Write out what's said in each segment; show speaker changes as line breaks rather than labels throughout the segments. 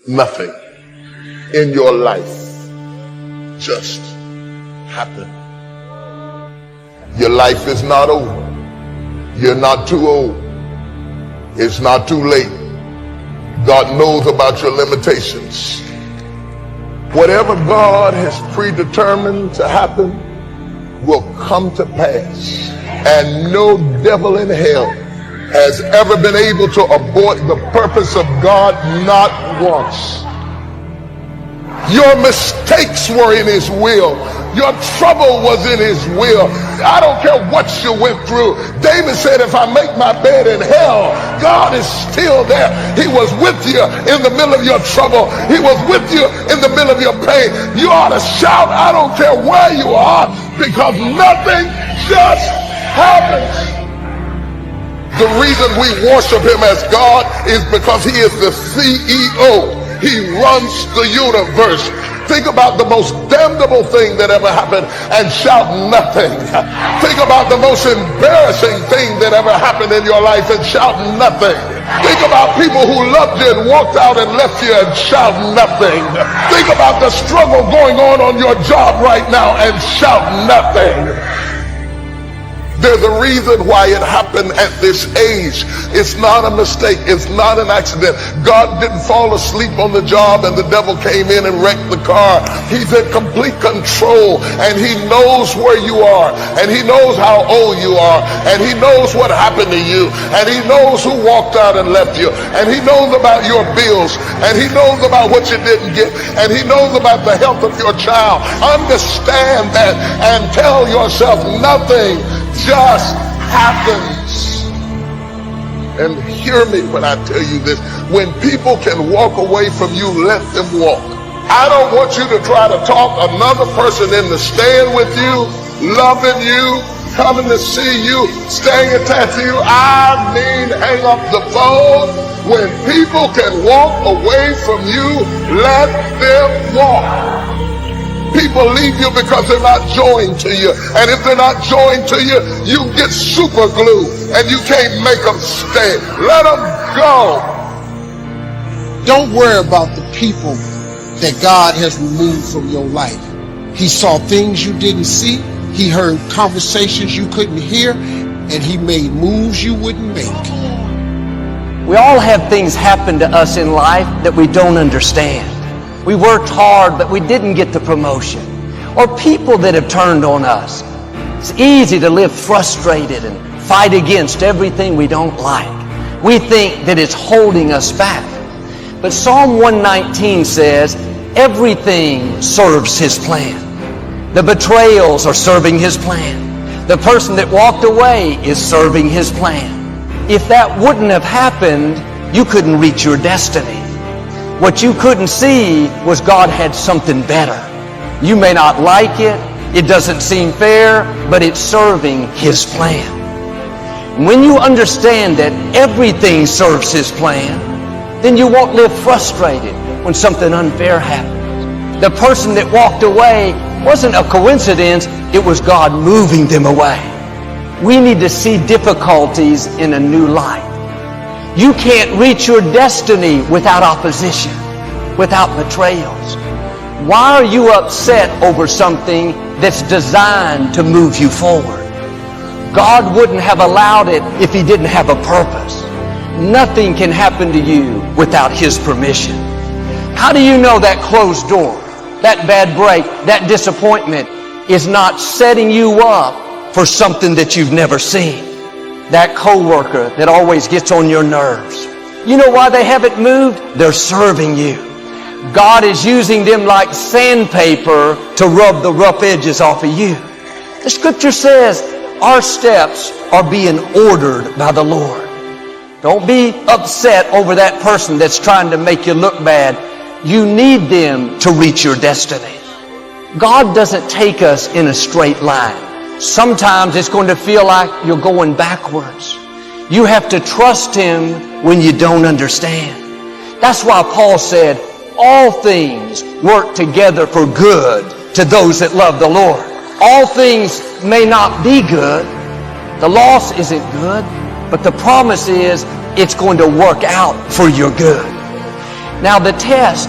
Nothing in your life just happened. Your life is not over. You're not too old. It's not too late. God knows about your limitations. Whatever God has predetermined to happen will come to pass. And no devil in hell has ever been able to abort the purpose of God, not once. Your mistakes were in his will. Your trouble was in his will. I don't care what you went through. David said, if I make my bed in hell, God is still there. He was with you in the middle of your trouble. He was with you in the middle of your pain. You ought to shout, I don't care where you are, because nothing just happens. The reason we worship him as God is because he is the CEO. He runs the universe. Think about the most damnable thing that ever happened and shout nothing. Think about the most embarrassing thing that ever happened in your life and shout nothing. Think about people who loved you and walked out and left you and shout nothing. Think about the struggle going on your job right now and shout nothing. There's a reason why it happened at this age. It's not a mistake. It's not an accident. God didn't fall asleep on the job and the devil came in and wrecked the car. He's in complete control, and he knows where you are, and he knows how old you are, and he knows what happened to you, and he knows who walked out and left you, and he knows about your bills, and he knows about what you didn't get, and he knows about the health of your child. Understand that and tell yourself nothing just happens. And hear me when I tell you this. When people can walk away from you, let them walk. I don't want you to try to talk another person into staying with you, loving you, coming to see you, staying attached to you. I mean, hang up the phone. When people can walk away from you, let them walk. People leave you because they're not joined to you. And if they're not joined to you, you get super glue and you can't make them stay. Let them go.
Don't worry about the people that God has removed from your life. He saw things you didn't see. He heard conversations you couldn't hear. And he made moves you wouldn't make.
We all have things happen to us in life that we don't understand. We worked hard, but we didn't get the promotion. Or people that have turned on us. It's easy to live frustrated and fight against everything we don't like. We think that it's holding us back. But Psalm 119 says, everything serves his plan. The betrayals are serving his plan. The person that walked away is serving his plan. If that wouldn't have happened, you couldn't reach your destiny. What you couldn't see was God had something better. You may not like it, it doesn't seem fair, but it's serving his plan. When you understand that everything serves his plan, then you won't live frustrated when something unfair happens. The person that walked away wasn't a coincidence, it was God moving them away. We need to see difficulties in a new light. You can't reach your destiny without opposition, without betrayals. Why are you upset over something that's designed to move you forward? God wouldn't have allowed it if he didn't have a purpose. Nothing can happen to you without his permission. How do you know that closed door, that bad break, that disappointment is not setting you up for something that you've never seen? That coworker that always gets on your nerves. You know why they haven't moved? They're serving you. God is using them like sandpaper to rub the rough edges off of you. The scripture says our steps are being ordered by the Lord. Don't be upset over that person that's trying to make you look bad. You need them to reach your destiny. God doesn't take us in a straight line. Sometimes it's going to feel like you're going backwards. You have to trust him when you don't understand. That's why Paul said, all things work together for good to those that love the Lord. All things may not be good. The loss isn't good, but the promise is it's going to work out for your good. Now the test,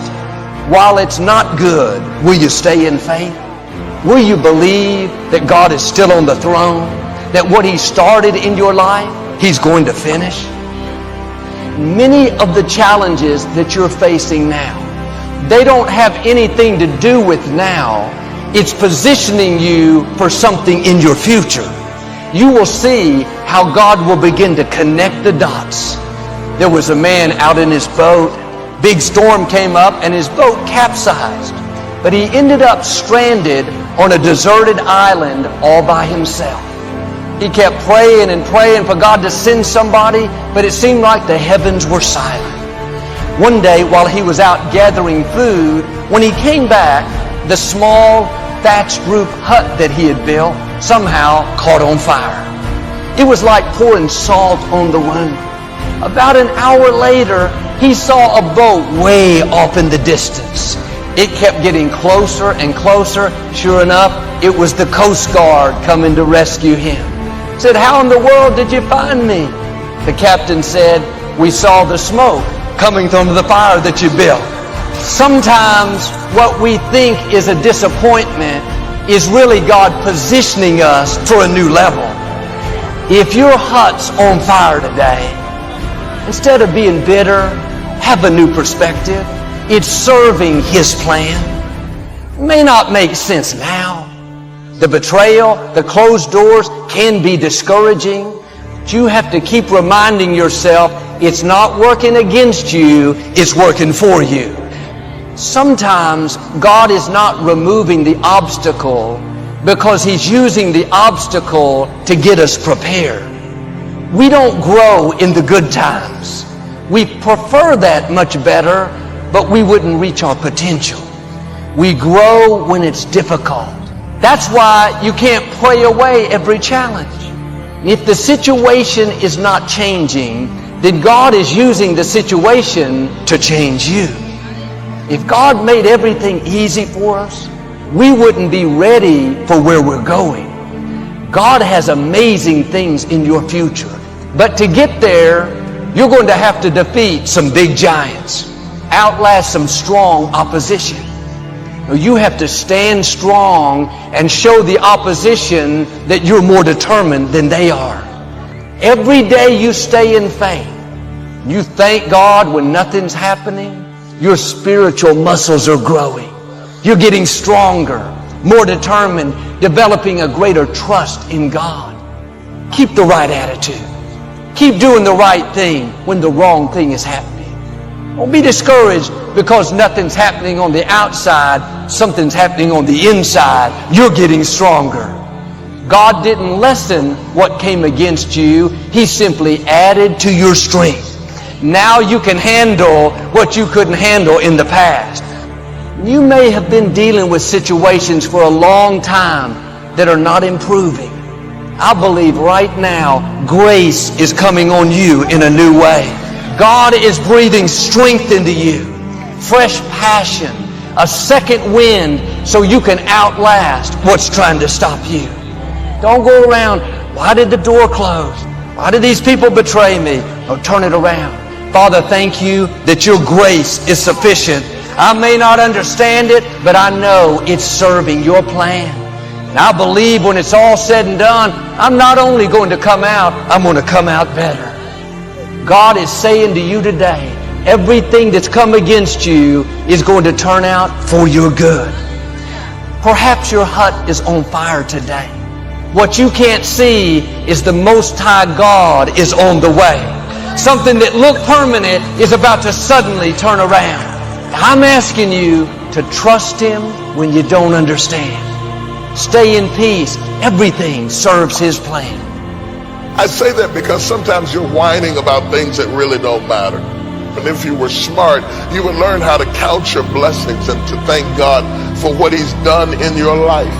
while it's not good, will you stay in faith? Will you believe that God is still on the throne? That what He started in your life, He's going to finish? Many of the challenges that you're facing now, they don't have anything to do with now. It's positioning you for something in your future. You will see how God will begin to connect the dots. There was a man out in his boat. Big storm came up and his boat capsized. But he ended up stranded on a deserted island all by himself. He kept praying and praying for God to send somebody, but it seemed like the heavens were silent. One day, while he was out gathering food, when he came back, the small thatched roof hut that he had built somehow caught on fire. It was like pouring salt on the wound. About an hour later, he saw a boat way off in the distance. It kept getting closer and closer. Sure enough, it was the Coast Guard coming to rescue him. He said, "How in the world did you find me?" The captain said, "We saw the smoke coming from the fire that you built." Sometimes what we think is a disappointment is really God positioning us for a new level. If your hut's on fire today, instead of being bitter, have a new perspective. It's serving His plan. It may not make sense now. The betrayal, the closed doors can be discouraging. But you have to keep reminding yourself it's not working against you, it's working for you. Sometimes God is not removing the obstacle because He's using the obstacle to get us prepared. We don't grow in the good times. We prefer that much better, but we wouldn't reach our potential. We grow when it's difficult. That's why you can't pray away every challenge. If the situation is not changing, then God is using the situation to change you. If God made everything easy for us, we wouldn't be ready for where we're going. God has amazing things in your future. But to get there, you're going to have to defeat some big giants, outlast some strong opposition. You have to stand strong and show the opposition that you're more determined than they are. Every day you stay in faith. You thank God when nothing's happening. Your spiritual muscles are growing. You're getting stronger, more determined, developing a greater trust in God. Keep the right attitude. Keep doing the right thing when the wrong thing is happening. Don't be discouraged because nothing's happening on the outside. Something's happening on the inside. You're getting stronger. God didn't lessen what came against you. He simply added to your strength. Now you can handle what you couldn't handle in the past. You may have been dealing with situations for a long time that are not improving. I believe right now grace is coming on you in a new way. God is breathing strength into you, fresh passion, a second wind so you can outlast what's trying to stop you. Don't go around, why did the door close? Why did these people betray me? Oh, turn it around. Father, thank you that your grace is sufficient. I may not understand it, but I know it's serving your plan. And I believe when it's all said and done, I'm not only going to come out, I'm going to come out better. God is saying to you today, everything that's come against you is going to turn out for your good. Perhaps your hut is on fire today. What you can't see is the Most High God is on the way. Something that looked permanent is about to suddenly turn around. I'm asking you to trust Him when you don't understand. Stay in peace. Everything serves His plan.
I say that because sometimes you're whining about things that really don't matter. And if you were smart, you would learn how to count your blessings and to thank God for what He's done in your life.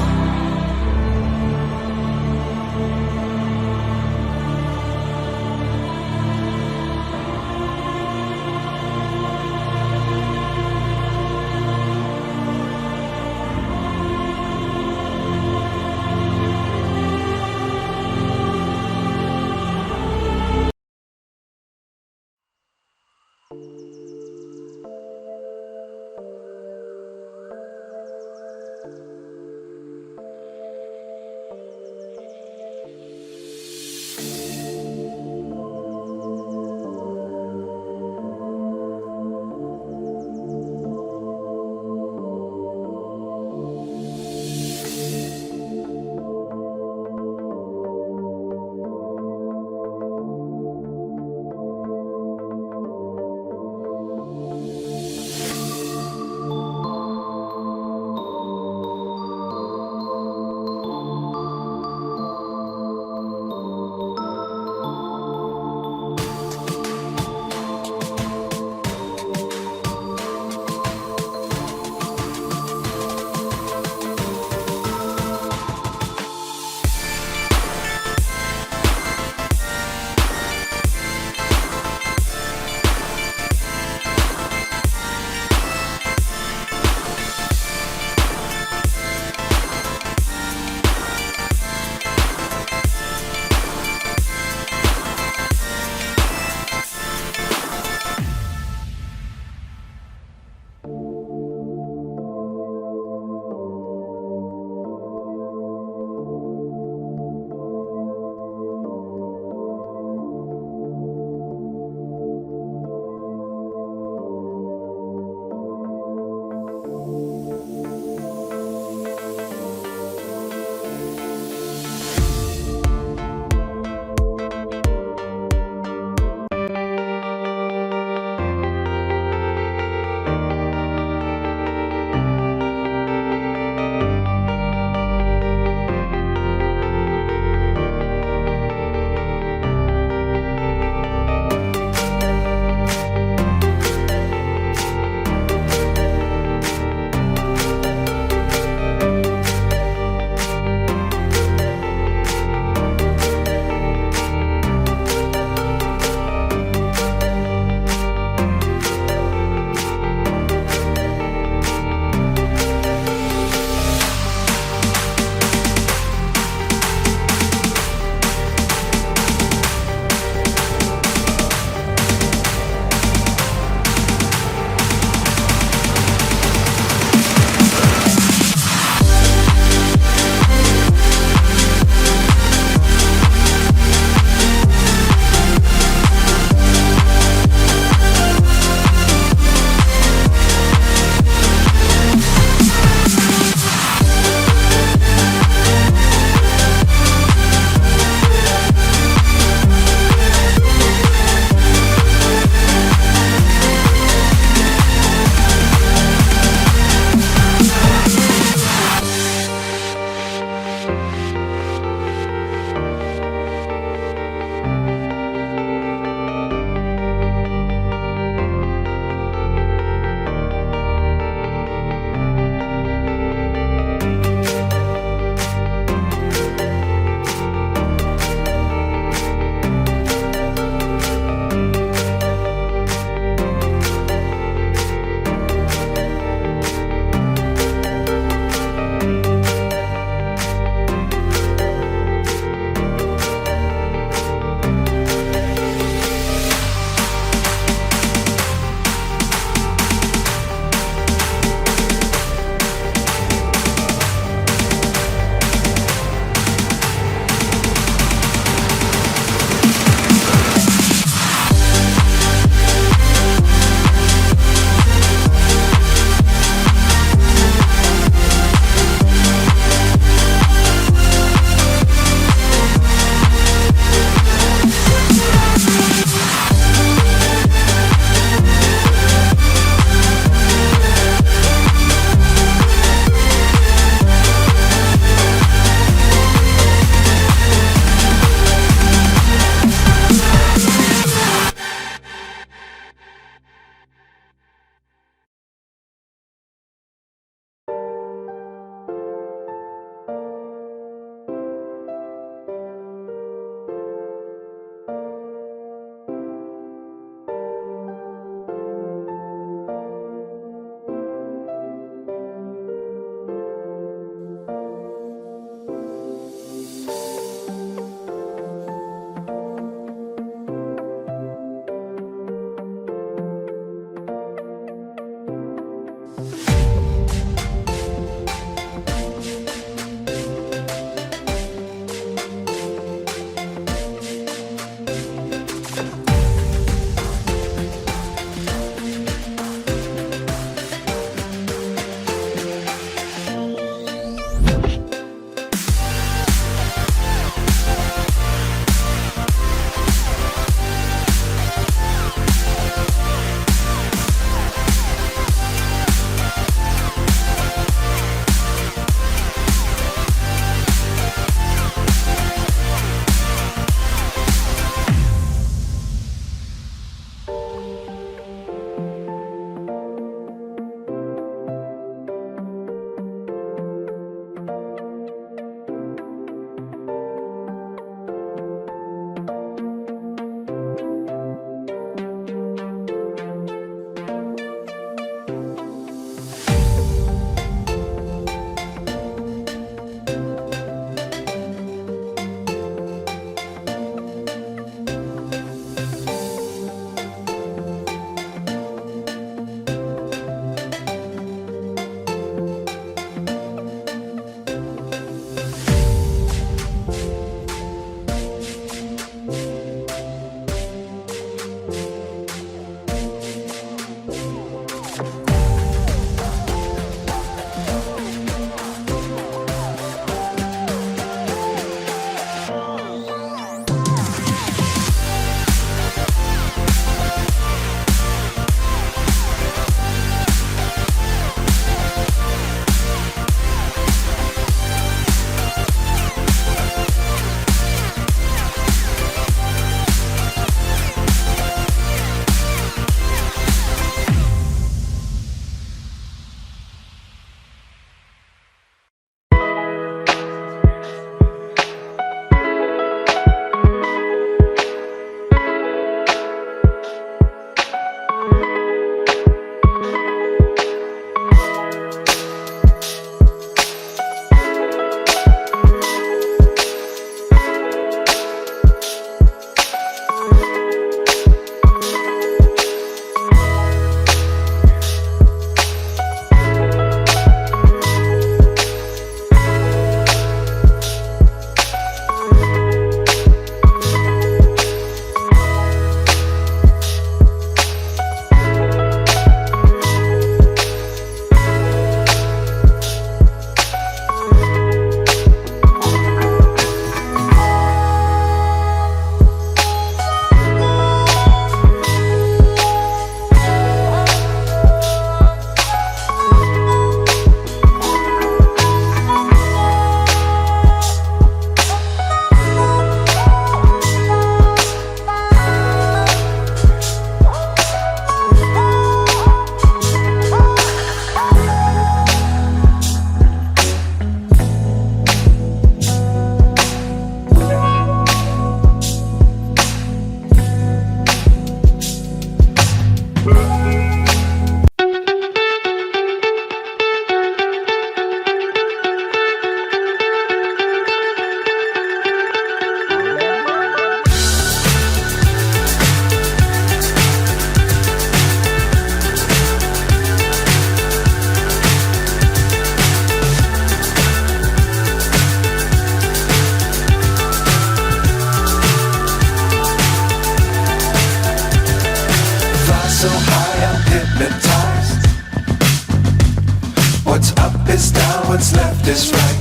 what's left is right.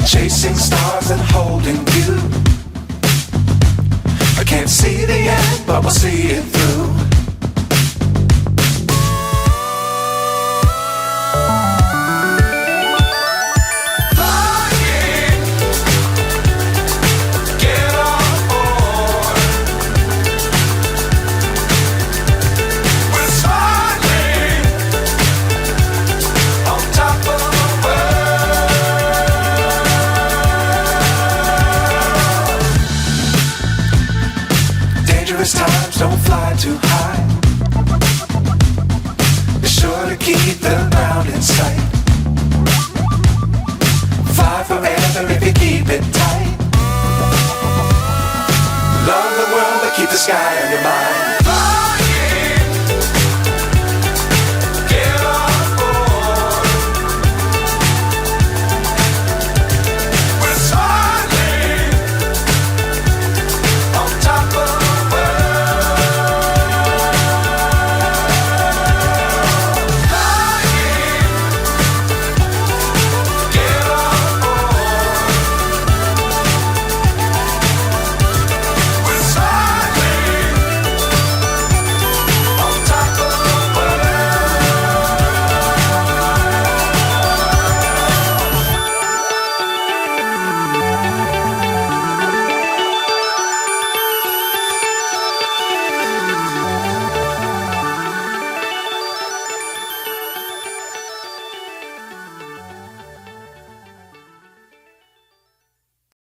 Chasing stars and holding you. I can't see the end, but we'll see it through. Times don't fly too high. Be sure to keep the ground in sight. Fly forever if you keep it tight. Love the world but keep the sky on your mind.